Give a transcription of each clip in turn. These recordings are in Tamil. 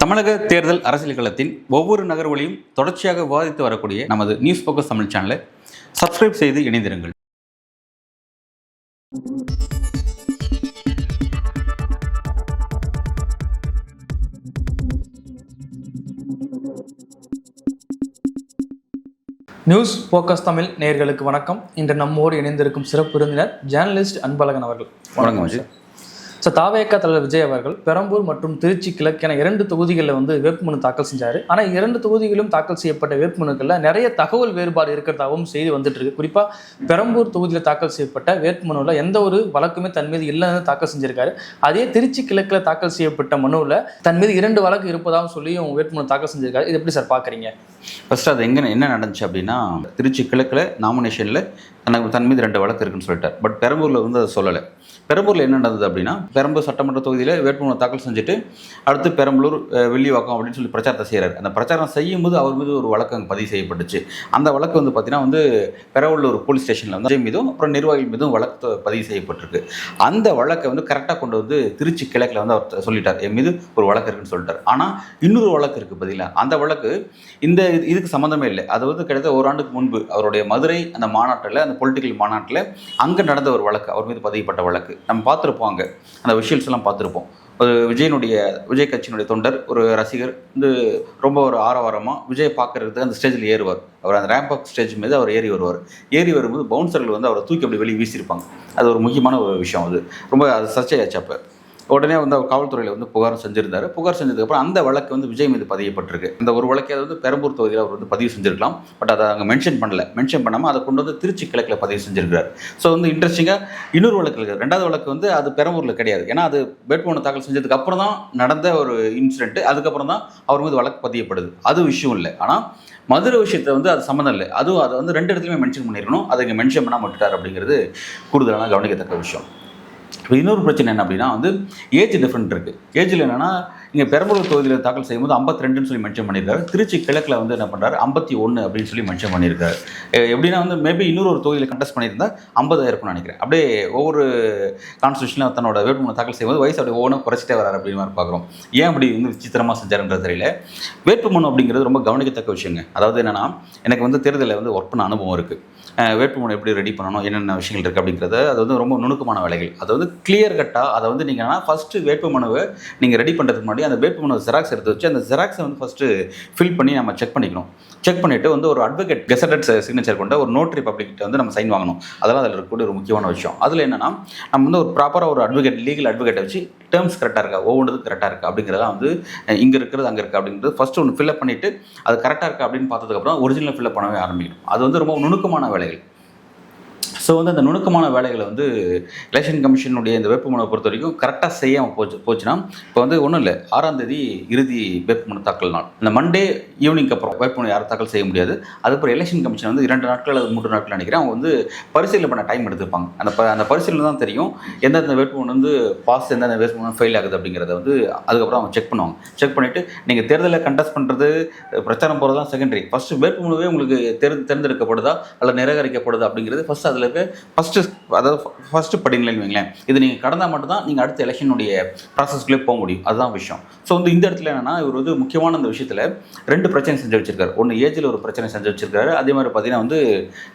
தமிழக தேர்தல் அரசியல் களத்தின் ஒவ்வொரு நகர்வுகளையும் தொடர்ச்சியாக விவாதித்து வரக்கூடிய நமது நியூஸ் ஃபோக்கஸ் தமிழ் சேனலை சப்ஸ்கிரைப் செய்து இணைந்திருங்கள். நியூஸ் ஃபோக்கஸ் தமிழ் நேயர்களுக்கு வணக்கம். இன்று நம்மோடு இணைந்திருக்கும் சிறப்பு விருந்தினர் ஜேர்னலிஸ்ட் அன்பழகன் அவர்கள். வணக்கம். தாவேகா தலைவர் விஜய் அவர்கள் பெரம்பூர் மற்றும் திருச்சி கிழக்கு என 2 தொகுதிகளில் வேட்புமனு தாக்கல் செஞ்சார். ஆனால் 2 தொகுதிகளிலும் தாக்கல் செய்யப்பட்ட வேட்புமனுக்களில் நிறைய தகவல் வேறுபாடு இருக்கிறதாகவும் செய்தி வந்துட்டு இருக்கு. குறிப்பாக பெரம்பூர் தொகுதியில் தாக்கல் செய்யப்பட்ட வேட்புமனுவில் எந்த ஒரு வழக்குமே தன் மீது இல்லைன்னு தாக்கல் செஞ்சிருக்காரு. அதே திருச்சி கிழக்கில் தாக்கல் செய்யப்பட்ட மனுவில் தன் மீது 2 வழக்கு இருப்பதாகவும் சொல்லியும் வேட்புமனு தாக்கல் செஞ்சிருக்காரு. இது எப்படி சார் பார்க்குறீங்க? ஃபர்ஸ்ட் அது என்ன நடந்துச்சு அப்படின்னா, திருச்சி கிழக்கில் நாமினேஷனில் தன் மீது 2 வழக்கு இருக்குன்னு சொல்லிட்டார். பட் பெரம்பூரில் அதை சொல்லலை. பெரம்பூரில் என்ன நடந்தது அப்படின்னா, பெரம்பூர் சட்டமன்ற தொகுதியில் வேட்புமனு தாக்கல் செஞ்சுட்டு அடுத்து பெரம்பலூர் வெள்ளிவாக்கம் அப்படின்னு சொல்லி பிரச்சாரத்தை செய்கிறார். அந்த பிரச்சாரம் செய்யும்போது அவர் மீது ஒரு வழக்கு அங்கே பதிவு செய்யப்பட்டுச்சு. அந்த வழக்கு பார்த்தீங்கன்னா பெரம்பலூர் போலீஸ் ஸ்டேஷனில் விஜய் மீதும் அப்புறம் நிர்வாகிகள் மீதும் வழக்கு பதிவு செய்யப்பட்டிருக்கு. அந்த வழக்கை கரெக்டாக கொண்டு திருச்சி கிழக்கில் அவர் சொல்லிட்டார், என் மீது ஒரு வழக்கு இருக்குன்னு சொல்லிட்டார். ஆனால் இன்னொரு வழக்கு இருக்குது பதிலாக. அந்த வழக்கு இதுக்கு சம்மந்தமே இல்லை. அது கிட்டத்தட்ட 1 ஆண்டுக்கு முன்பு அவருடைய மதுரை அந்த மாநாட்டில், அந்த பொலிட்டிக்கல் மாநாட்டில் அங்கே நடந்த ஒரு வழக்கு, அவர் மீது பதியப்பட்ட வழக்கு. நம்ம பார்த்துருப்போம், அங்கே அந்த விஷயல்ஸ் எல்லாம் பார்த்துருப்போம். ஒரு விஜய் கட்சியினுடைய தொண்டர், ஒரு ரசிகர் ரொம்ப ஒரு ஆரவாரமாக விஜய் பார்க்கறதுக்கு அந்த ஸ்டேஜில் ஏறுவார். அவர் அந்த ரேம்ப் அப் ஸ்டேஜ் மீது அவர் ஏறி வருவார். ஏறி வரும்போது பவுன்சர்கள் அவரை தூக்கி அப்படி வெளியே வீசியிருப்பாங்க. அது ஒரு முக்கியமான ஒரு விஷயம். ரொம்ப அது சர்ச்சையாச்சு. அப்போ உடனே அவர் காவல்துறையில் புகார் செஞ்சிருந்தார். புகார் செஞ்சதுக்கப்புறம் அந்த வழக்கு விஜய் மீது பதியப்பட்டிருக்கு. அந்த ஒரு வழக்கை பெரம்பூர் தொகுதியில் அவர் பதிவு செஞ்சிருக்கலாம். பட் அதை அங்கே மென்ஷன் பண்ணாமல் அதை கொண்டு திருச்சி கிழக்கில் பதிவு செஞ்சிருக்கிறார். ஸோ இன்ட்ரெஸ்டிங்காக இன்னொரு வழக்கு இருக்குது. 2வது வழக்கு அது பெரம்பூரில் கிடையாது. ஏன்னா அது வேட்புமனு தாக்கல் செஞ்சதுக்கு அப்புறம் தான் நடந்த ஒரு இன்சிடென்ட். அதுக்கப்புறம் தான் அவர் மீது வழக்கு பதியப்படுது. அது விஷயம் இல்லை. ஆனால் மதுரை விஷயத்தை அது சம்மந்தம் இல்லை. அதுவும் அதை 2 இடத்துலையுமே மென்ஷன் பண்ணியிருக்கணும். அதை இங்கே மென்ஷன் பண்ணாமல் விட்டுட்டார் அப்படிங்கிறது கூடுதலான கவனிக்கத்தக்க விஷயம். இப்போ இன்னொரு பிரச்சனை என்ன அப்படின்னா, ஏஜ் டிஃப்ரெண்ட் இருக்குது. ஏஜில் என்னென்னா, இங்கே பெரம்பலூர் தொகுதியில் தாக்கல் செய்யும்போது 52 சொல்லி மென்ஷன் பண்ணியிருக்காரு. திருச்சி கிழக்கில் என்ன பண்ணுறாரு, 51 அப்படின்னு சொல்லி மென்ஷன் பண்ணியிருக்காரு. எப்படின்னா மேபி இன்னொரு தொகுதியில் கண்டெஸ்ட் பண்ணியிருந்தால் 50 இருக்கும்னு நினைக்கிறேன். அப்படியே ஒவ்வொரு கான்ஸ்டியூஷனில் தன்னோட வேட்புமனு தாக்கல் செய்யும்போது வயசு அப்படியே ஒவ்வொன்றும் குறைச்சிட்டே வராரு அப்படின்னு மாதிரி பார்க்குறோம். ஏன் அப்படி விசித்திரமாக செஞ்சாருன்றது தெரியல. வேட்புமனு அப்படிங்கிறது ரொம்ப கவனிக்கத்தக்க விஷயங்க. அதாவது என்னென்னா, எனக்கு தேர்தலில் ஒர்க் பண்ண அனுபவம் இருக்குது. வேட்புமனு எப்படி ரெடி பண்ணணும், என்னென்ன விஷயங்கள் இருக்குது அப்படிங்கிறது அது ரொம்ப நுணுக்கமான வேலைகள். அது கிளியர் கட்டாக அதை நீங்கள் ஃபஸ்ட்டு வேட்புமனுவை நீங்கள் ரெடி பண்ணுறதுக்கு முன்னாடி அந்த வேட்புமனு ஜெராக்ஸ் எடுத்து வச்சு அந்த ஜெராக்ஸை ஃபஸ்ட்டு ஃபில் பண்ணி நம்ம செக் பண்ணிக்கணும். செக் பண்ணிவிட்டு ஒரு அட்வொகேட் கெசட்டட் சிக்னேச்சர் கொண்ட ஒரு நோட்டரி பப்ளிக்கிட்ட நம்ம சைன் வாங்கணும். அதெல்லாம் அதில் இருக்கக்கூடிய ஒரு முக்கியமான விஷயம். அதில் என்னென்னா, நம்ம ஒரு ப்ராப்பராக ஒரு அட்வொகேட், லீகல் அட்வொகேட்டை வச்சு டேர்ம்ஸ் கரெக்டாக இருக்கா, ஒவ்வொன்றும் கரெக்டாக இருக்கா அப்படிங்கிறதெல்லாம் இங்கே இருக்கிறது அங்கே இருக்குது அப்படிங்கிறது ஃபஸ்ட்டு ஒன்று ஃபில்அப் பண்ணிவிட்டு அது கரெக்டாக இருக்கா அப்படின்னு பார்த்ததுக்கப்புறம் ஒரிஜினல் ஃபில்அப் பண்ணவே ஆரம்பிக்கணும். அது ரொம்ப நுணுக்கமான வேலைகள். ஸோ அந்த நுணுக்கமான வேலைகளை எலெக்ஷன் கமிஷனுடைய இந்த வேட்புமனுவை பொறுத்த வரைக்கும் கரெக்டாக செய்யாமல் போச்சுன்னா, இப்போ ஒன்றும் இல்லை, 6ஆம் தேதி இறுதி வேட்புமனு தாக்கல் நாள். இந்த மண்டே ஈவினிங்க்கு அப்புறம் வேட்புமனு யாரும் தாக்கல் செய்ய முடியாது. அதுக்கப்புறம் எலெக்ஷன் கமிஷன் 2 நாட்கள் அல்லது 3 நாட்கள் நினைக்கிறேன் அவங்க பரிசீலனை பண்ண டைம் எடுத்துப்பாங்க. அந்த பரிசீலனை தான் தெரியும் எந்தெந்த வேட்புமனு பாஸ், எந்தெந்த வேட்புமனு ஃபெயில் ஆகுது அப்படிங்கிறத அதுக்கப்புறம் அவங்க செக் பண்ணுவாங்க. செக் பண்ணிவிட்டு நீங்கள் தேர்தலில் கண்டெஸ்ட் பண்ணுறது, பிரச்சாரம் போகிறது தான் செகண்டரி. ஃபஸ்ட்டு வேட்புமனுவே உங்களுக்கு தேர்ந்தெடுக்கப்படுதா அல்லது நிராகரிக்கப்படுதா அப்படிங்கிறது ஃபஸ்ட்டு அதில் ஃபஸ்ட்டு படிநிலைன்னு வைங்களேன். இது நீங்கள் கடந்தால் மட்டும்தான் நீங்கள் அடுத்த எலெக்ஷனுடைய ப்ராசஸ்க்குள்ளே போக முடியும். அதுதான் விஷயம். ஸோ இந்த இடத்துல என்னென்னா, இவர் முக்கியமான இந்த விஷயத்தில் 2 பிரச்சனை செஞ்சு வச்சிருக்காரு. ஒன்று ஏஜில் ஒரு பிரச்சனை செஞ்சு வச்சிருக்காரு. அதே மாதிரி பார்த்தீங்கன்னா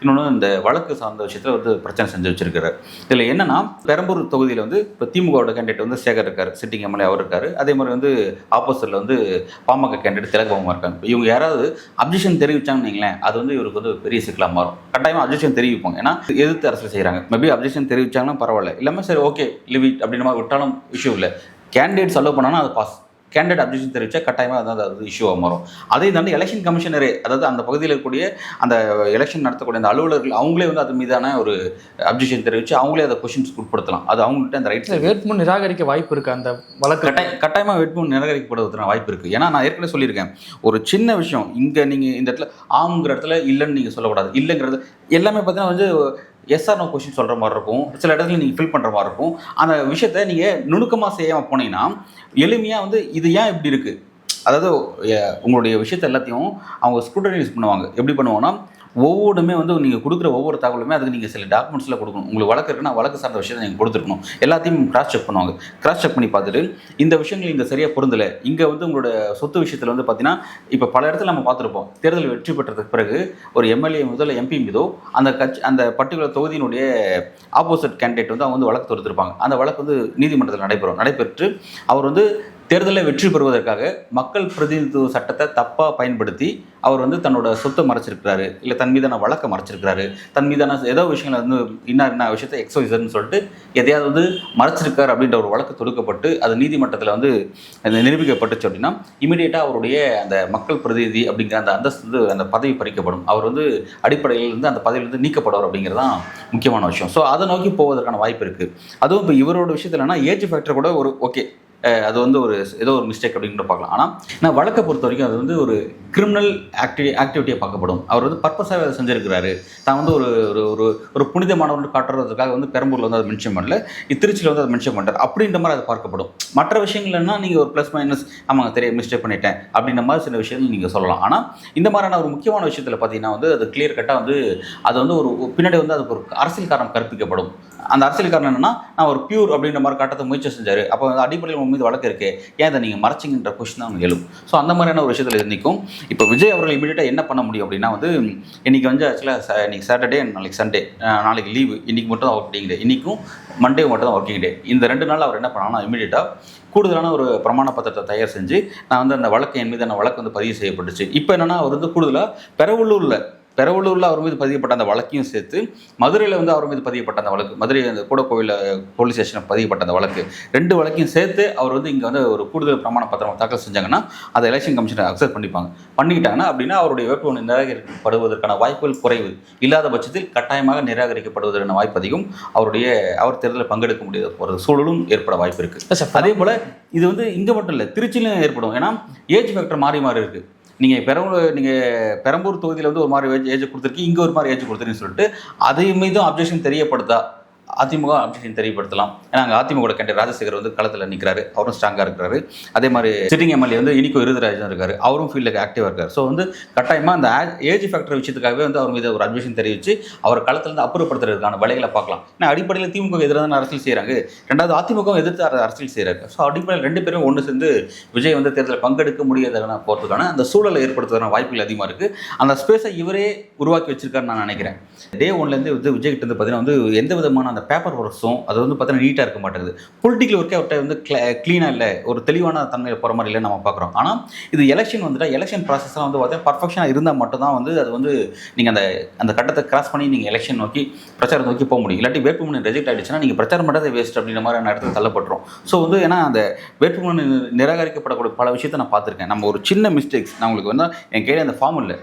இன்னொன்று இந்த வழக்கு சார்ந்த விஷயத்தில் பிரச்சனை செஞ்சு வச்சிருக்காரு. இதில் என்னென்னா, பெரம்பூர் தொகுதியில் இப்போ திமுகவோட கேண்டிடேட் சேகர் இருக்கார், சிட்டிங் எம்எல்ஏ அவர் இருக்கார். அதே மாதிரி ஆப்போசிட்டில் பாமக கேண்டிடேட் திலகபாமா இருக்காங்க. இவங்க யாராவது அப்ஜெக்ஷன் தெரிவிச்சாங்கன்னு வைங்களேன், அது இவருக்கு பெரிய சிக்கலாக மாறும். கட்டாயமாக அப்ஜெக்ஷன் தெரிவிப்பாங்க. ஏன்னா எதிர்த்து அரசியல் செய்கிறாங்க. மேபி அப்ஜெக்ஷன் தெரிவிச்சாங்கன்னா பரவாயில்ல, இல்லாமல் சரி ஓகே லிவ் இட் அப்படின்ற மாதிரி விட்டாலும் இஷ்யூ இல்லை. கேண்டிடேட்ஸ் அலோவ் பண்ணாங்கன்னா அது பாஸ். கேண்டிடேட் அப்ஜெக்ஷன் தெரிவித்தா கட்டாயமாக அது இஷ்யூவாக மாறும். அதை தாண்டி எலெக்ஷன் கமிஷனரே, அதாவது அந்த பகுதியில் இருக்கக்கூடிய அந்த எலெக்ஷன் நடத்தக்கூடிய அந்த அலுவலர்கள் அவங்களே அது மீதான ஒரு அப்ஜெக்ஷன் தெரிவித்து அவங்களே அதை கொஷின்ஸ் உட்படுத்தலாம். அது அவங்கள்ட்ட அந்த ரைட்ஸ். வேட்புமனு நிராகரிக்க வாய்ப்பு இருக்குது. அந்த வழக்கு கட்டாயமாக வேட்புமனு நிராகரிக்கப்படுவதற்கான வாய்ப்பு இருக்குது. ஏன்னா நான் ஏற்கனவே சொல்லியிருக்கேன், ஒரு சின்ன விஷயம் இங்கே நீங்கள் இந்த இடத்துல ஆம்ங்கிற இடத்துல இல்லைன்னு நீங்கள் சொல்லக்கூடாது. இல்லைங்கிறது எல்லாமே பார்த்தீங்கன்னா எஸ் ஆர் நோ கொஸ்டின் சொல்கிற மாதிரி இருக்கும். சில இடத்துல நீங்கள் ஃபில் பண்ணுற மாதிரி இருக்கும். அந்த விஷயத்தை நீங்கள் நுணுக்கமாக செய்யாமல் போனீங்கன்னா எளிமையாக இது ஏன் இப்படி இருக்குது, அதாவது உங்களுடைய விஷயத்தை எல்லாத்தையும் அவங்க ஸ்க்ரூட்டனைஸ் பண்ணுவாங்க. எப்படி பண்ணுவாங்கன்னா, ஒவ்வொன்றுமே வந்து நீங்கள் கொடுக்குற ஒவ்வொரு தகவலுமே அதுக்கு நீங்கள் சில டாக்குமெண்ட்ஸில் கொடுக்கணும். உங்களுக்கு வழக்கு இருக்குன்னா வழக்கு சார்ந்த விஷயத்தை நீங்கள் கொடுத்துருக்கணும். எல்லாத்தையும் கிராஸ் செக் பண்ணுவாங்க. கிராஸ் செக் பண்ணி பார்த்துட்டு இந்த விஷயங்கள் இங்கே சரியாக பொருந்தலை, இங்கே வந்து உங்களோட சொத்து விஷயத்தில் வந்து பார்த்தீங்கன்னா இப்போ பல இடத்துல நம்ம பார்த்துருப்போம். தேர்தல் வெற்றி பெற்றதுக்கு பிறகு ஒரு எம்எல்ஏ மீதோ இல்லை எம்பி மீதோ அந்த பர்டிகுலர் தொகுதியினுடைய ஆப்போசிட் கேண்டிடேட் வந்து அவங்க வந்து வழக்கு தொடுத்திருப்பாங்க. அந்த வழக்கு வந்து நீதிமன்றத்தில் நடைபெற்று அவர் வந்து தேர்தலில் வெற்றி பெறுவதற்காக மக்கள் பிரதிநிதித்துவ சட்டத்தை தப்பாக பயன்படுத்தி அவர் வந்து தன்னோட சொத்தை மறைச்சிருக்கிறாரு, இல்லை தன் மீதான வழக்கை மறைச்சிருக்கிறாரு, தன் மீதான ஏதோ விஷயங்களை வந்து என்ன விஷயத்தை எக்ஸோசர்னு சொல்லிட்டு எதையாவது வந்து மறைச்சிருக்காரு அப்படின்ற ஒரு வழக்கு தொடுக்கப்பட்டு அது நீதிமன்றத்தில் வந்து நிரூபிக்கப்பட்டுச்சு அப்படின்னா இமீடியட்டாக அவருடைய அந்த மக்கள் பிரதிநிதி அப்படிங்கிற அந்த அந்தஸ்து வந்து அந்த பதவி பறிக்கப்படும். அவர் வந்து அடிப்படையில் இருந்து அந்த பதவியிலிருந்து நீக்கப்படுவார் அப்படிங்கிறது தான் முக்கியமான விஷயம். ஸோ அதை நோக்கி போவதற்கான வாய்ப்பு இருக்குது. அதுவும் இப்போ இவரோட விஷயத்தில் என்னன்னா ஏஜ் ஃபேக்டர் கூட ஒரு ஓகே, அது வந்து ஏதோ ஒரு மிஸ்டேக் அப்படின்னு பார்க்கலாம். ஆனால் நான் வழக்கை பொறுத்த வரைக்கும் அது வந்து ஒரு கிரிமினல் ஆக்டிவிட்டியை பார்க்கப்படும். அவர் வந்து பர்பஸாகவே அதை செஞ்சுருக்கிறாரு. தான் வந்து ஒரு புனிதமானவர்னு காட்டுறதுக்காக வந்து பெரம்பூரில் வந்து அதை மென்ஷன் பண்ணல, திருச்சியில் வந்து அதை மென்ஷன் பண்ணுறாரு அப்படின்ற மாதிரி அது பார்க்கப்படும். மற்ற விஷயங்கள்னா நீங்கள் ஒரு ப்ளஸ் மைனஸ் ஆமாங்க தெரிய மிஸ்டேக் பண்ணிட்டேன் அப்படின்ற மாதிரி சில விஷயங்கள் நீங்கள் சொல்லலாம். ஆனால் இந்த மாதிரியான ஒரு முக்கியமான விஷயத்தில் பார்த்தீங்கன்னா வந்து அது கிளியர் கட்டாக வந்து அது வந்து ஒரு பின்னாடி வந்து அதுக்கு ஒரு அரசியல் காரணம் கற்பிக்கப்படும். அந்த அரசியல் காரணம் என்னன்னா நான் ஒரு பியூர் அப்படின்ற மாதிரி காட்டத்தை முயற்சி செஞ்சார், அப்போ அடிப்படையில் மீது வழக்கு இருக்கு, ஏன் அதை நீங்கள் மறைச்சிங்கன்ற கொஸ்டின் தான் எழும். ஸோ அந்த மாதிரியான ஒரு விஷயத்தில் நிற்கும். இப்போ விஜய் அவர்கள் இமீடியட்டாக என்ன பண்ண முடியும் அப்படின்னா வந்து இன்றைக்கி வந்து ஆக்சுவலாக இன்றைக்கி சாட்டர்டே நாளைக்கு சண்டே, நாளைக்கு லீவு, இன்றைக்கி மட்டும் தான் ஒர்க்கிங் டே, இன்றைக்கும் மண்டே மட்டும் தான் ஒர்க்கிங் டே. இந்த 2 நாள் அவர் என்ன பண்ணாங்கன்னா இமீடியட்டாக கூடுதலான ஒரு பிரமாண பத்திரத்தை தயார் செஞ்சு நான் வந்து அந்த வழக்கு என் மீதான வழக்கு வந்து பதிவு செய்யப்பட்டுச்சு. இப்போ என்னென்னா அவர் வந்து கூடுதலாக பெரவள்ளூரில் அவர் மீது பதியப்பட்ட அந்த வழக்கையும் சேர்த்து மதுரையில் வந்து அவர் மீது பதியப்பட்ட அந்த வழக்கு, மதுரை அந்த கூடக்கோவில் போலீஸ் ஸ்டேஷனில் பதியப்பட்ட அந்த வழக்கு 2 வழக்கையும் சேர்த்து அவர் வந்து இங்கே வந்து ஒரு கூடுதல் பிரமாண பத்திரம் தாக்கல் செஞ்சாங்கன்னா அதை எலெக்ஷன் கமிஷனை அக்செப்ட் பண்ணிக்கிட்டாங்கன்னா அப்படின்னா அவருடைய வேட்புமனு நிராகரிக்கப்படுவதற்கான வாய்ப்புகள் குறைவு. இல்லாத பட்சத்தில் கட்டாயமாக நிராகரிக்கப்படுவதற்கான வாய்ப்பு அதிகம். அவர் தேர்தலில் பங்கெடுக்க முடியாத போகிற சூழலும் ஏற்பட வாய்ப்பு இருக்குது. அதே போல் இது வந்து இங்கே மட்டும் இல்லை, திருச்சியிலும் ஏற்படும். ஏன்னா ஏஜ் ஃபேக்டர் மாறி இருக்குது. நீங்கள் பெரம்பூர் தொகுதியில் வந்து ஒரு மாதிரி ஏஜ் கொடுத்துருக்கீங்க, இங்கே ஒரு மாதிரி ஏஜ் கொடுத்துருக்கீங்கன்னு சொல்லிட்டு அதை மீதும் அப்ஜெக்ஷன் தெரியப்படுத்தா அதிமுக அப்ஜெக்ஷன் தெரியப்படுத்தலாம். ஏன்னா அங்கே அதிமுக கேண்டீட் ராஜசேகர் வந்து களத்தில் நிற்கிறாரு, அவரும் ஸ்ட்ராங்காக இருக்கிறாரு. அதே மாதிரி சிட்டிங் எம்எல்ஏ வந்து இனிக்கோ இருதராஜன் இருக்காரு, அவரும் ஃபீல்டுக்கு ஆக்டிவாக இருக்கார். ஸோ வந்து கட்டாயமாக அந்த ஏஜ் ஃபேக்டர் விஷயத்துக்காகவே வந்து அவர் மீது ஒரு அப்ஜெக்ஷன் தெரிவித்து அவர் களத்திலிருந்து அப்புறப்படுத்துறதுக்கான வேலைகளை பார்க்கலாம். ஏன்னா அடிப்படையில் திமுக எதிராக அரசியல் செய்கிறாங்க, ரெண்டாவது அதிமுக எதிர்த்து அரசியல் செய்கிறாங்க. ஸோ அடிப்படையில் 2 பேரும் ஒன்று சேர்ந்து விஜய் வந்து தேர்தலில் பங்கெடுக்க முடியாதவனா போகிறதுக்கான அந்த சூழலை ஏற்படுத்துவதற்கான வாய்ப்புகள் அதிகமாக இருக்குது. அந்த ஸ்பேஸை இவரே உருவாக்கி வச்சிருக்காருன்னு நான் நினைக்கிறேன். டே 1லேருந்து வந்து விஜய் கிட்ட வந்து பார்த்தீங்கன்னா வந்து எந்த விதமான அந்த பேப்பர் ஒர்க்ஸும் அது வந்து பார்த்தீங்கன்னா நீட்டாக இருக்க மாட்டேங்குது. பொலிட்டிக்கல் ஒர்க்கே அவர்கிட்ட வந்து க்ளீனாக இல்லை, ஒரு தெளிவான தன்மையில் போகிற மாதிரி இல்லை நம்ம பார்க்குறோம். ஆனால் இது எலெக்ஷன் வந்துட்டால் எலெக்ஷன் ப்ராசஸ்லாம் வந்து பார்த்தீங்கன்னா பர்ஃபெக்ஷனாக இருந்தால் மட்டும்தான் வந்து அது வந்து நீங்கள் அந்த கட்டத்தை கிராஸ் பண்ணி நீங்கள் எலெக்ஷன் நோக்கி பிரச்சாரம் நோக்கி போக முடியும். இல்லாட்டி வேட்புமனு ரிஜெக்ட் ஆகிடுச்சுன்னா நீங்கள் பிரச்சாரம் பண்ணுறது வேஸ்ட் அப்படின்ற மாதிரியான இடத்துல தள்ளப்பட்டுரும். ஸோ வந்து ஏன்னா அந்த வேட்புமனு நிராகரிக்கப்படக்கூடிய பல விஷயத்தை நான் பார்த்துருக்கேன். நம்ம ஒரு சின்ன மிஸ்டேக்ஸ் நான் உங்களுக்கு வந்து என் கையில் அந்த ஃபார்ம் இல்லை,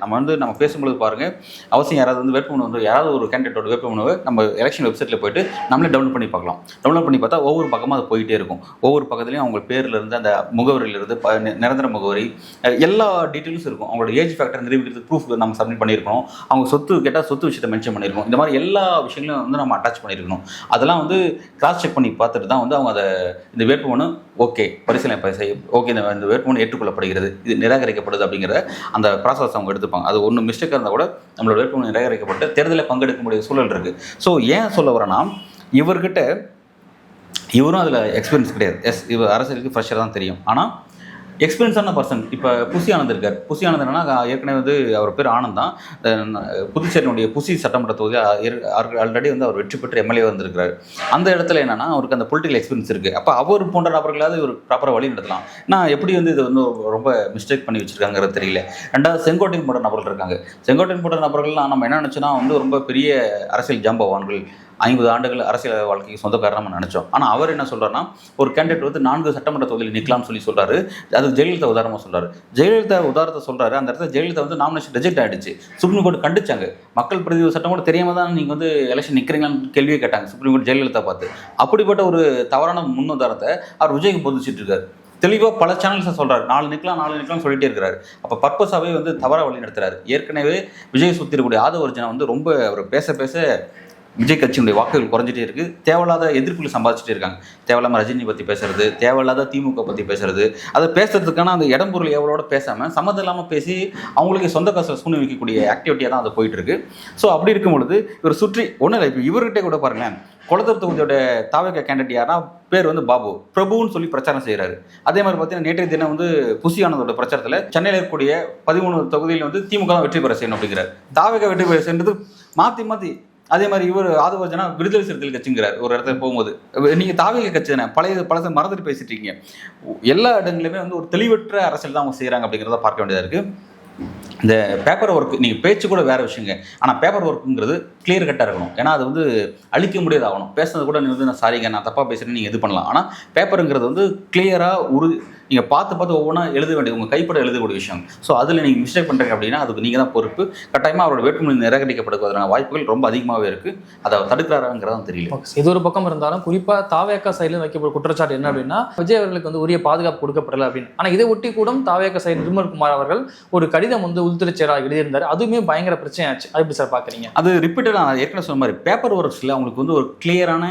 நம்ம பேசும்போது பாருங்கள், அவசியம் யாராவது வந்து வேட்புமனு வந்து யாராவது ஒரு கேண்டிடேட்டோட வேட்புமனுவை நம்ம எலெக்ஷன் வெப்சைட்டில் போய்ட்டு நம்மளே டவுன்லோட் பண்ணி பார்க்கலாம். டவுன்லோட் பண்ணி பார்த்தா ஒவ்வொரு பக்கமாக அது போயிட்டே இருக்கும். ஒவ்வொரு பக்கத்துலையும் அவங்க பேர்லேருந்து அந்த முகவரியிலிருந்து நிரந்தர முகவரி எல்லா டீட்டெயில்ஸும் இருக்கும். அவங்களோட ஏஜ் ஃபேக்டர் நிரூபிக்கிறதுக்கு ப்ரூஃப் நம்ம சப்மிட் பண்ணியிருக்கணும். அவங்க சொத்து கேட்டால் சொத்து விஷயத்தை மென்ஷன் பண்ணியிருக்கோம். இந்த மாதிரி எல்லா விஷயங்களையும் வந்து நம்ம அட்டாச் பண்ணியிருக்கணும். அதெல்லாம் வந்து கிராஸ் செக் பண்ணி பார்த்துட்டு தான் வந்து அவங்க இந்த வேட்புமனு ஓகே பரிசீலனை செய்யும், ஓகே இந்த வேட்புமனு ஏற்றுக்கொள்ளப்படுகிறது, இது நிராகரிக்கப்படுது அப்படிங்கிற அந்த ப்ராசஸ் அவங்க எடுத்துப்பாங்க. அது ஒன்று மிஸ்டேக்காக இருந்தால் கூட நம்மளோட வேட்புமனு நிராகரிக்கப்பட்டு தேர்தலில் பங்கெடுக்க முடிய சூழல் இருக்குது. ஸோ ஏன் சொல்ல வரேன்னா இவரும் அதில் எக்ஸ்பீரியன்ஸ் கிடையாது. இவர் அரசியலுக்கு ஃப்ரெஷராக தான் தெரியும். ஆனால் எக்ஸ்பீரியன்ஸான பர்சன் இப்போ புசி ஆனந்த் இருக்கார். புசி ஆனந்த் என்னன்னா ஏற்கனவே வந்து அவர் பேர் ஆனந்த் தான். புதுச்சேரியினுடைய புசி சட்டமன்ற தொகுதியில் ஆல்ரெடி வந்து அவர் வெற்றி பெற்று எம்எல்ஏ வந்திருக்கிறார். அந்த இடத்துல என்னன்னா அவருக்கு அந்த பொலிட்டிக்கல் எக்ஸ்பீரியன்ஸ் இருக்குது. அப்போ அவர் போன்ற நபர்களாவது ஒரு ப்ராப்பராக வழி நடத்தலாம். நான் எப்படி வந்து இது வந்து ரொம்ப மிஸ்டேக் பண்ணி வச்சுருக்காங்கிறது தெரியல. ரெண்டாவது செங்கோட்டையன் போன்ற நபர்கள் இருக்காங்க. செங்கோட்டையன் போன்ற நபர்கள்லாம் நம்ம என்ன நினச்சோன்னா வந்து ரொம்ப பெரிய அரசியல் ஜாம்பவான்கள், 50 ஆண்டுகள் அரசியல் வாழ்க்கைக்கு சொந்தக்காரர் நம்ம நினச்சோம். ஆனால் அவர் என்ன சொல்கிறாருன்னா ஒரு கேண்டிடேட் வந்து 4 சட்டமன்ற தொகுதியில் நிற்கலாம்னு சொல்லி சொல்கிறாரு. அது ஜெயலலிதா உதாரணமாக சொல்கிறாரு. ஜெயலலிதா உதாரணத்தை சொல்கிறாரு. அந்த இடத்துல ஜெயலலிதா வந்து நாமினேஷன் ரிஜெக்ட் ஆகிடுச்சு. சுப்ரீம் கோர்ட் கண்டிச்சாங்க. மக்கள் பிரதிநிதி சட்டம் கூட தெரியாமல் தான் நீங்கள் வந்து எலெக்ஷன் நிற்கிறீங்களான்னு கேள்வியே கேட்டாங்க சுப்ரீம் கோர்ட் ஜெயலலிதா பார்த்து. அப்படிப்பட்ட ஒரு தவறான முன்னுதாரணத்தை அவர் விஜய்க்கு பொதிச்சிட்டு இருக்காரு. தெளிவாக பல சேனல்ஸை சொல்கிறார், 4 நிற்கலாம் சொல்லிட்டே இருக்கிறாரு. அப்போ பர்பஸாகவே வந்து தவறாக வழி நடத்துறாரு. ஏற்கனவே விஜய் சுற்றி இருக்கக்கூடிய ஆதவர்ஜனா வந்து ரொம்ப அவர் பேச விஜய் கட்சியினுடைய வாக்குகள் குறைஞ்சிட்டே இருக்குது. தேவையில்லாத எதிர்ப்புகள் சம்பாதிச்சுட்டே இருக்காங்க. தேவையில்லாமல் ரஜினி பற்றி பேசுறது, தேவையில்லாத திமுக பற்றி பேசுறது, அதை பேசுறதுக்கான அந்த இடம்பொருள் எவ்வளோட பேசாமல் சம்மந்தம் இல்லாமல் பேசி அவங்களுக்கு சொந்த காசில் சூழ்நிலை வைக்கக்கூடிய ஆக்டிவிட்டியாக தான் அது போயிட்டு இருக்கு. ஸோ அப்படி இருக்கும் பொழுது இவர் சுற்றி ஒன்றும் இல்லை. இப்போ இவர்கிட்ட கூட பாருங்களேன், கொளத்தூர் தொகுதியோட தாவக கேண்டிடேட் யாருன்னா பேர் வந்து பாபு பிரபுன்னு சொல்லி பிரச்சாரம் செய்கிறாரு. அதே மாதிரி பார்த்தீங்கன்னா நேற்றைய தினம் வந்து புசி ஆனந்தோட பிரச்சாரத்தில் சென்னையில் இருக்கக்கூடிய 13 தொகுதியில் வந்து திமுக தான் வெற்றி பெற செய்யணும் அப்படிங்கிறார். தாவக வெற்றி பெற செய்யறது மாற்றி அதே மாதிரி இவர் ஆதவர்ஜனா விடுதலை சிறுத்தைகள் கட்சிங்கிறார். ஒரு இடத்துல போகும்போது நீங்கள் தாவக கட்சி தானே, பழசை மறந்துட்டு பேசிட்டு இருக்கீங்க. எல்லா இடங்களுமே வந்து ஒரு தெளிவற்ற அரசியல் தான் அவங்க செய்கிறாங்க அப்படிங்கிறத பார்க்க வேண்டியதாக இருக்குது. இந்த பேப்பர் ஒர்க் நீங்கள் பேச்சு கூட வேறு விஷயங்க, ஆனால் பேப்பர் ஒர்க்குங்கிறது கிளியர் கட்டாக இருக்கணும். ஏன்னா அது வந்து அழிக்க முடியாது ஆகணும். பேசுனது கூட நீ வந்து நான் சாரிங்க நான் தப்பாக பேசுகிறேன்னு நீங்கள் இது பண்ணலாம். ஆனால் பேப்பருங்கிறது வந்து கிளியராக நீங்கள் பார்த்து ஒவ்வொன்றா எழுத வேண்டியது, உங்கள் கைப்பட எழுதக்கூடிய விஷயம். ஸோ அதில் நீங்கள் மிஸ்டேக் பண்ணுறீங்க அப்படின்னா அதுக்கு நீங்கள் தான் பொறுப்பு. கட்டாயமாக அவரோட வேட்புமனு நிராகரிக்கப்படுவதற்கான வாய்ப்புகள் ரொம்ப அதிகமாகவே இருக்குது. அதை தடுக்கிறாராங்கிறதும் தெரியல. இது ஒரு பக்கம் இருந்தாலும் குறிப்பாக தாவேக்கா சைடில் வைக்கப்பட்ட குற்றச்சாட்டு என்ன அப்படின்னா, விஜய் அவர்களுக்கு வந்து உரிய பாதுகாப்பு கொடுக்கப்படலை அப்படின்னு. ஆனால் இதை ஒட்டி கூட தாவேக்கா சைடு நிர்மல்குமார் அவர்கள் ஒரு கடிதம் வந்து உள்துறை செயலாளர் எழுதியிருந்தார். அதுவுமே பயங்கர பிரச்சனையாச்சு. அது எப்படி சார் பார்க்குறீங்க? அது ரிப்பீட்டடாக நான் ஏற்கனவே சொன்ன மாதிரி பேப்பர் ஒர்க்ஸில் அவங்களுக்கு வந்து ஒரு கிளியரான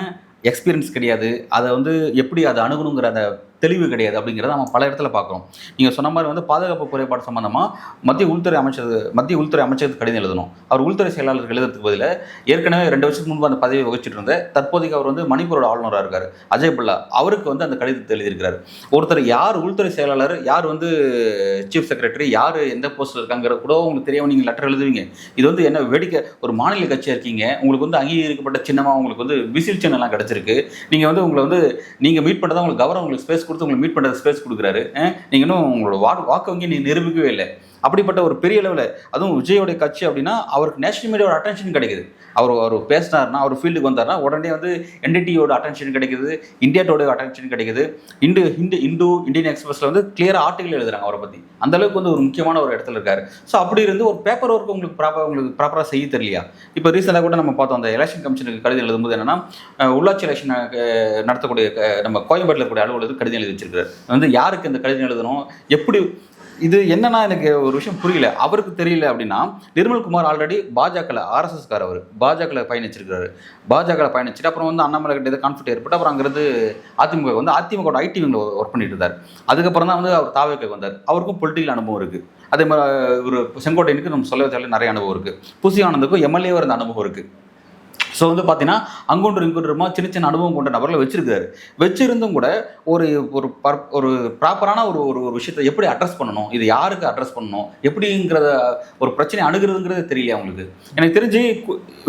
எக்ஸ்பீரியன்ஸ் கிடையாது. அதை வந்து எப்படி அதை அணுகணுங்கிற அந்த தெளிவு கிடையாது அப்படிங்கிறத நம்ம பல இடத்துல பார்க்குறோம். நீங்கள் சொன்ன மாதிரி வந்து பாதுகாப்பு குறைபாடு சம்பந்தமாக மத்திய உள்துறை அமைச்சருக்கு கடிதம் எழுதணும். அவர் உள்துறை செயலாளருக்கு எழுதுறதுக்கு பதில் ஏற்கனவே 2 வருஷத்துக்கு முன்பு அந்த பதவியை வகிச்சுட்டு இருந்த தற்போதைக்கு அவர் வந்து மணிப்பூரோட ஆளுநராக இருக்கார் அஜய் பல்லா, அவருக்கு வந்து அந்த கடிதத்தை எழுதியிருக்கிறார். ஒருத்தர் யார் உள்துறை செயலாளர், யார் வந்து சீஃப் செக்ரட்டரி, யார் எந்த போஸ்ட்டில் இருக்காங்கிற கூட உங்களுக்கு தெரியாமல் நீங்கள் லெட்டர் எழுதுவீங்க. இது வந்து என்ன வேடிக்கை? ஒரு மாநில கட்சியாக இருக்கீங்க, உங்களுக்கு வந்து அங்கீகரிக்கப்பட்ட சின்னமாக உங்களுக்கு வந்து விசில் சின்னம்லாம் கிடச்சிருக்கு. நீங்கள் வந்து உங்களை வந்து நீங்கள் மீட் பண்ணுறதா உங்களுக்கு கவர்னர் உங்களுக்கு ஸ்பேஸ் கொடுத்து உங்களை மீட் பண்ணுறது ஸ்பேஸ் கொடுக்குறாரு. நீங்கள் இன்னும் உங்களோட வாக்கு வங்கி நீங்கள் நிரூபிக்கவே இல்லை. அப்படிப்பட்ட ஒரு பெரிய அளவில், அதுவும் விஜயோடைய கட்சி அப்படின்னா அவருக்கு நேஷனல் மீடியாவோட அட்டென்ஷன் கிடைக்குது. அவர் பேசினார்னா, அவர் ஃபீல்டுக்கு வந்தார்னா உடனே வந்து என்டிடியோட அட்டென்ஷன் கிடைக்குது, இந்தியா டுடே அட்டென்ஷன் கிடைக்குது. இந்தியன் எக்ஸ்பிரஸில் வந்து கிளியராக ஆர்டிகல் எழுதுறாங்க அவரை பற்றி. அந்தளவுக்கு வந்து ஒரு முக்கியமான ஒரு இடத்துல இருக்காரு. ஸோ அப்படி இருந்து ஒரு பேப்பர் ஒர்க் உங்களுக்கு ப்ராப்பராக செய்ய தெரியலையா? இப்போ ரீசெண்டாக கூட நம்ம பார்த்தோம், அந்த எலெக்ஷன் கமிஷனுக்கு கடிதம் எழுதும்போது என்னன்னா, உள்ளாட்சி எலெக்ஷன் நடத்தக்கூடிய நம்ம கோயம்பேட்டில் இருக்கக்கூடிய அலுவலகத்துக்கு கடிதம் எழுதி வச்சிருக்காரு. வந்து யாருக்கு இந்த கடிதம் எழுதணும், எப்படி இது என்னன்னா எனக்கு ஒரு விஷயம் புரியல. அவருக்கு தெரியல அப்படின்னா, நிர்மல்குமார் ஆல்ரெடி பாஜகவில் ஆர்எஸ்எஸ்கார், அவர் பாஜகவில் பயணிச்சிருக்காரு. பாஜகவில் பயணிச்சுட்டு அப்புறம் வந்து அண்ணாமலை கிட்ட கான்ஃபிளிக்ட் ஏற்பட்டு அப்புறம் அங்கிருந்து அதிமுக வந்து அதிமுக ஐடி விங்கில் ஒர்க் பண்ணிட்டு இருந்தார். அதுக்கப்புறம் தான் வந்து அவர் தாவேக்கு வந்தார். அவருக்கும் பொலிட்டிக்கல் அனுபவம் இருக்குது. அதே மாதிரி ஒரு செங்கோட்டையனுக்கு நம்ம சொல்ல நிறைய அனுபவம் இருக்குது. புசி ஆனந்துக்கும் எம்எல்ஏவாக இருந்த அனுபவம் இருக்குது. ஸோ வந்து பார்த்தீங்கன்னா அங்கொன்று இங்கொன்றுமா சின்ன அனுபவம் கொண்ட நபர்களை வச்சிருக்காரு. வச்சிருந்தும் கூட ஒரு ப்ராப்பரான ஒரு விஷயத்தை எப்படி அட்ரஸ் பண்ணணும், இது யாருக்கு அட்ரஸ் பண்ணணும், எப்படிங்கிறத ஒரு பிரச்சனை அணுகிறதுங்கிறது தெரியல அவங்களுக்கு. எனக்கு தெரிஞ்சு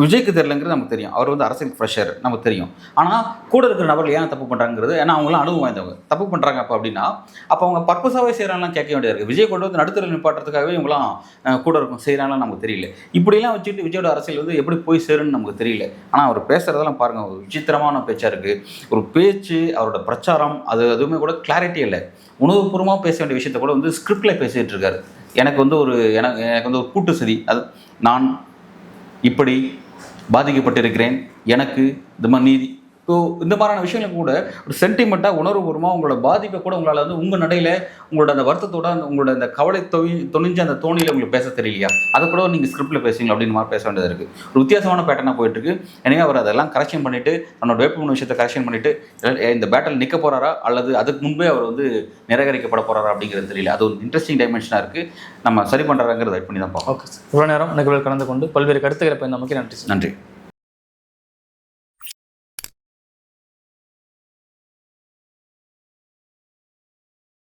விஜய்க்கு தெரியலங்கிறது நமக்கு தெரியும். அவர் வந்து அரசியல் ஃப்ரெஷர் நமக்கு தெரியும். ஆனால் கூட இருக்கிற நபர்கள் ஏன் தப்பு பண்ணுறாங்கிறது, ஏன்னா அவங்களாம் அனுபவம் வாய்ந்தவங்க. தப்பு பண்ணுறாங்க அப்படின்னா அப்போ அவங்க பர்பஸாகவே செய்கிறாங்கலாம் கேட்க வேண்டியது இருக்குது. விஜய் கொண்டு வந்து நடுத்தர நிப்பாட்டுறதுக்காகவே இவங்களாம் கூட இருக்கும் செய்கிறாங்களாம் நமக்கு தெரியல. இப்படிலாம் வச்சுட்டு விஜயோட அரசியல் வந்து எப்படி போய் சேருன்னு நமக்கு தெரியல. ஆனால் அவர் பேசுகிறதெல்லாம் பாருங்கள், ஒரு விசித்திரமான பேச்சாக இருக்குது. ஒரு பேச்சு, அவரோட பிரச்சாரம், அது எதுவுமே கூட கிளாரிட்டி இல்லை. உணவுபூர்வமாக பேச வேண்டிய விஷயத்த கூட வந்து ஸ்கிரிப்டில் பேசிகிட்டு இருக்காரு. எனக்கு வந்து எனக்கு ஒரு கூட்டு சதி, அது நான் இப்படி பாதிக்கப்பட்டிருக்கிறேன், எனக்கு இந்த மாதிரி நீதி, ஸோ இந்த மாதிரியான விஷயங்களுக்கு கூட ஒரு சென்டிமெண்ட்டாக உணர்வுபூர்வமாக உங்களோட பாதிப்பை கூட உங்களால் வந்து உங்கள் நடையில் உங்களோட அந்த வருத்தத்தோட உங்களோட அந்த கவலை தொணிஞ்ச அந்த தோணியில் உங்களுக்கு பேச தெரியலையா, அதை கூட நீங்கள் ஸ்கிரிப்டில் பேசுவீங்க அப்படின்னு மாதிரி பேச வேண்டியது இருக்குது. ஒரு வித்தியாசமான பேட்டர்னாக போயிட்டுருக்கு. எனவே அவர் அதெல்லாம் கரெக்ஷன் பண்ணிவிட்டு தன்னோட வேட்புமனு விஷயத்தை கரெக்ஷன் பண்ணிவிட்டு இந்த பேட்டில் நிற்க போகிறாரா அல்லது அதுக்கு முன்பே அவர் வந்து நிராகரிக்கப்பட போகிறாரா அப்படிங்கிறது தெரியல. அது ஒரு இன்ட்ரெஸ்டிங் டைமென்ஷனாக இருக்குது. நம்ம சரி பண்ணுறாங்கிறத வெயிட் பண்ணி தான் பார்ப்போம். ஓகே சார், இவ்வளோ நேரம் நிகழ்வில் கலந்து கொண்டு பல்வேறு கருத்துக்களை நமக்கு நன்றி.